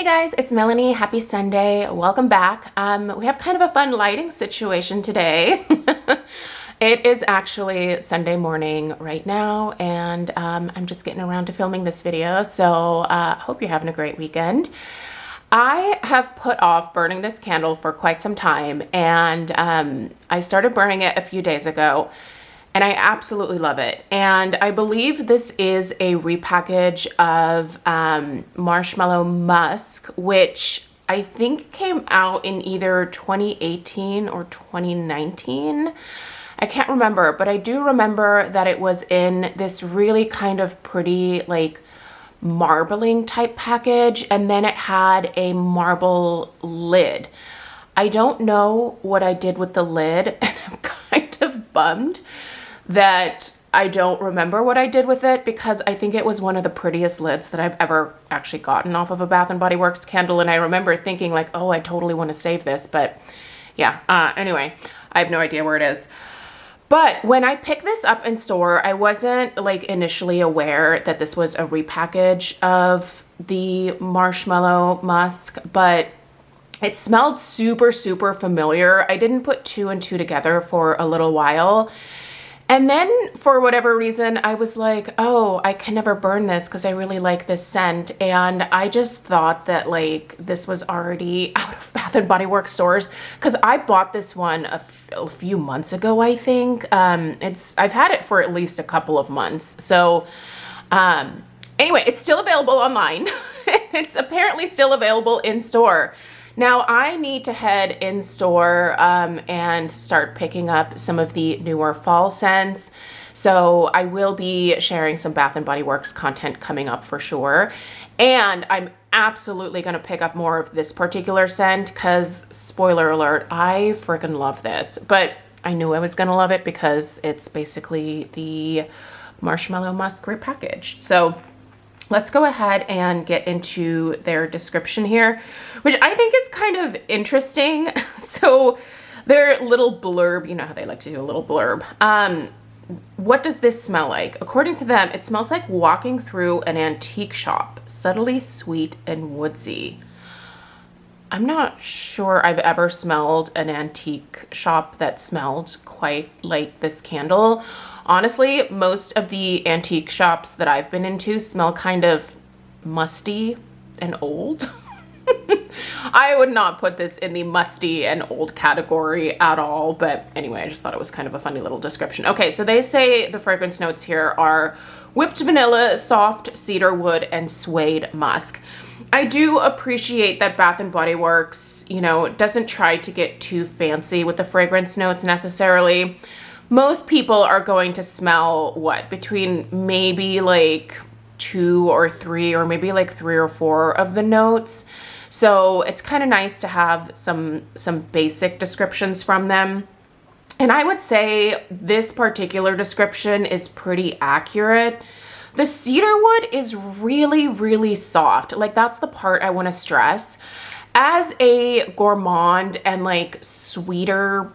Hey guys, it's Melanie. Happy Sunday. Welcome back. We have kind of a fun lighting situation today. It is actually Sunday morning right now, and I'm just getting around to filming this video, so hope you're having a great weekend. I have put off burning this candle for quite some time, and I started burning it a few days ago, and I absolutely love it. And I believe this is a repackage of Marshmallow Musk, which I think came out in either 2018 or 2019. I can't remember, but I do remember that it was in this really kind of pretty, like, marbling type package, and then it had a marble lid. I don't know what I did with the lid, and I'm kind of bummed that I don't remember what I did with it, because I think it was one of the prettiest lids that I've ever actually gotten off of a Bath & Body Works candle, and I remember thinking like, oh, I totally want to save this, but yeah, anyway, I have no idea where it is. But when I picked this up in store, I wasn't like initially aware that this was a repackage of the Marshmallow Musk, but it smelled super, super familiar. I didn't put two and two together for a little while. And then for whatever reason, I was like, oh, I can never burn this because I really like this scent. And I just thought that like this was already out of Bath & Body Works stores, because I bought this one a few months ago, I think. I've had it for at least a couple of months. So anyway, it's still available online. It's apparently still available in store. Now I need to head in store and start picking up some of the newer fall scents. So I will be sharing some Bath & Body Works content coming up for sure. And I'm absolutely going to pick up more of this particular scent because, spoiler alert, I freaking love this. But I knew I was going to love it because it's basically the Marshmallow Musk repackaged. So let's go ahead and get into their description here, which I think is kind of interesting. So their little blurb, you know how they like to do a little blurb. What does this smell like? According to them, it smells like walking through an antique shop, subtly sweet and woodsy. I'm not sure I've ever smelled an antique shop that smelled quite like this candle. Honestly, most of the antique shops that I've been into smell kind of musty and old. I would not put this in the musty and old category at all, but anyway, I just thought it was kind of a funny little description. Okay, so they say the fragrance notes here are whipped vanilla, soft cedar wood, and suede musk. I do appreciate that Bath & Body Works, you know, doesn't try to get too fancy with the fragrance notes necessarily. Most people are going to smell, what, between maybe like 2 or 3 or maybe like 3 or 4 of the notes. So it's kind of nice to have some basic descriptions from them. And I would say this particular description is pretty accurate. The cedar wood is really, really soft. Like, that's the part I want to stress. As a gourmand and like sweeter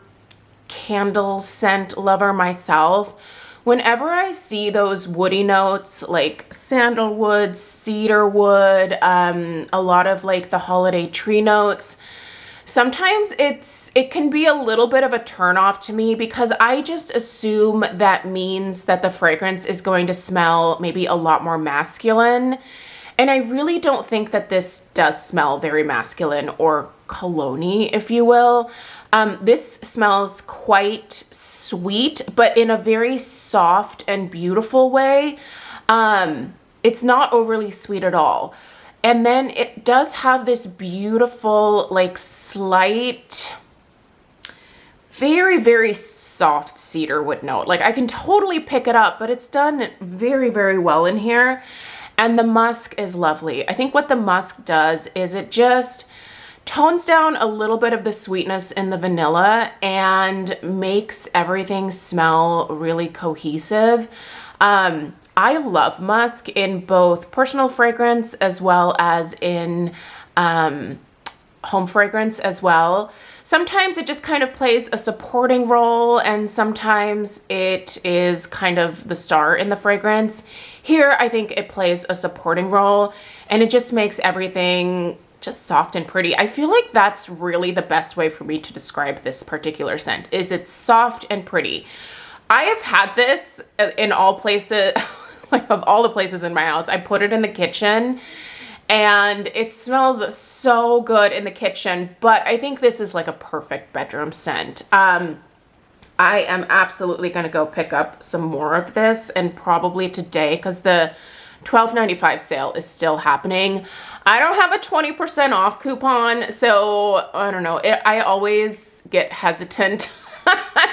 candle scent lover myself, whenever I see those woody notes like sandalwood, cedar wood, a lot of like the holiday tree notes, sometimes it can be a little bit of a turnoff to me, because I just assume that means that the fragrance is going to smell maybe a lot more masculine. And I really don't think that this does smell very masculine or cologne-y, if you will. This smells quite sweet, but in a very soft and beautiful way. It's not overly sweet at all. And then it does have this beautiful, like, slight, very, very soft cedar wood note. Like, I can totally pick it up, but it's done very, very well in here. And the musk is lovely. I think what the musk does is it just tones down a little bit of the sweetness in the vanilla and makes everything smell really cohesive. I love musk in both personal fragrance as well as in home fragrance as well. Sometimes it just kind of plays a supporting role, and sometimes it is kind of the star in the fragrance. Here, I think it plays a supporting role, and it just makes everything just soft and pretty. I feel like that's really the best way for me to describe this particular scent, is it's soft and pretty. I have had this in all places, like of all the places in my house. I put it in the kitchen and it smells so good in the kitchen, but I think this is like a perfect bedroom scent. I am absolutely gonna go pick up some more of this, and probably today, because the $12.95 sale is still happening. I don't have a 20% off coupon, so I don't know. I always get hesitant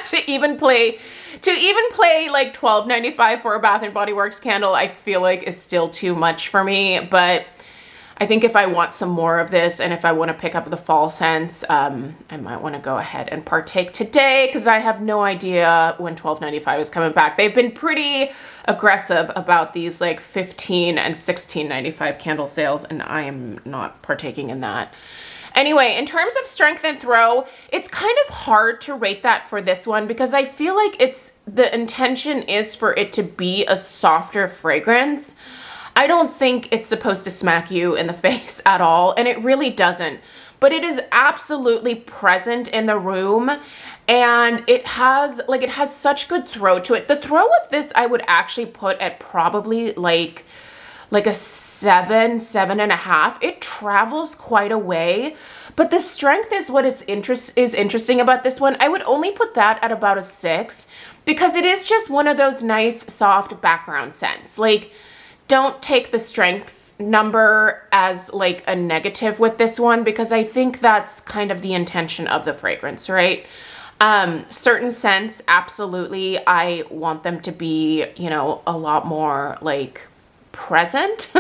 to even play like $12.95 for a Bath and Body Works candle. I feel like is still too much for me, but I think if I want some more of this, and if I want to pick up the fall scents, I might want to go ahead and partake today, because I have no idea when $12.95 is coming back. They've been pretty aggressive about these like $15 and $16.95 candle sales, and I am not partaking in that. Anyway, in terms of strength and throw, it's kind of hard to rate that for this one, because I feel like the intention is for it to be a softer fragrance. I don't think it's supposed to smack you in the face at all, and it really doesn't. But it is absolutely present in the room, and it has such good throw to it. The throw of this I would actually put at probably like a 7.5. It travels quite a way, but the strength is what is interesting about this one. I would only put that at about a 6, because it is just one of those nice soft background scents. Like, don't take the strength number as like a negative with this one, because I think that's kind of the intention of the fragrance, right? Certain scents, absolutely, I want them to be, you know, a lot more like present.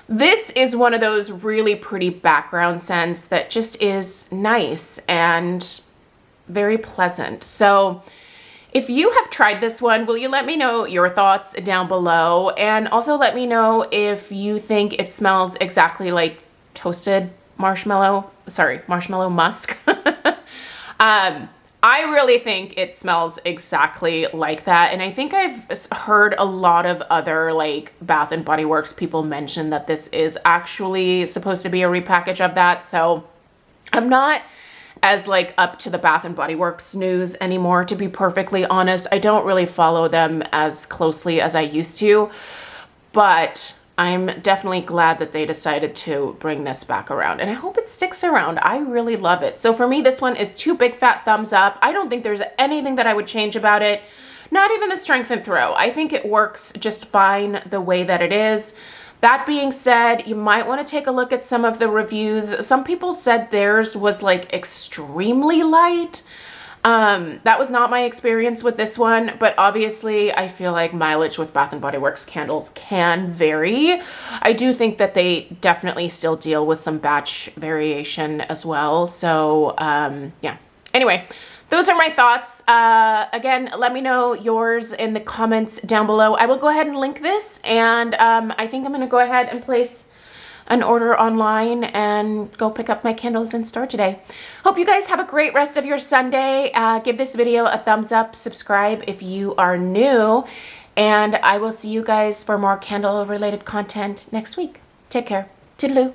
This is one of those really pretty background scents that just is nice and very pleasant. So if you have tried this one, will you let me know your thoughts down below? And also let me know if you think it smells exactly like toasted marshmallow musk. I really think it smells exactly like that. And I think I've heard a lot of other like Bath and Body Works people mention that this is actually supposed to be a repackage of that. So I'm not as like up to the Bath and Body Works news anymore, to be perfectly honest. I don't really follow them as closely as I used to, but I'm definitely glad that they decided to bring this back around, and I hope it sticks around. I really love it. So for me, this one is 2 big fat thumbs up. I don't think there's anything that I would change about it. Not even the strength and throw. I think it works just fine the way that it is. That being said, you might want to take a look at some of the reviews. Some people said theirs was like extremely light. That was not my experience with this one, but obviously I feel like mileage with Bath and Body Works candles can vary. I do think that they definitely still deal with some batch variation as well. So, yeah. Anyway, those are my thoughts. Again, let me know yours in the comments down below. I will go ahead and link this, and I think I'm going to go ahead and place an order online and go pick up my candles in store today. Hope you guys have a great rest of your Sunday. Give this video a thumbs up, subscribe if you are new, and I will see you guys for more candle related content next week. Take care. Toodaloo.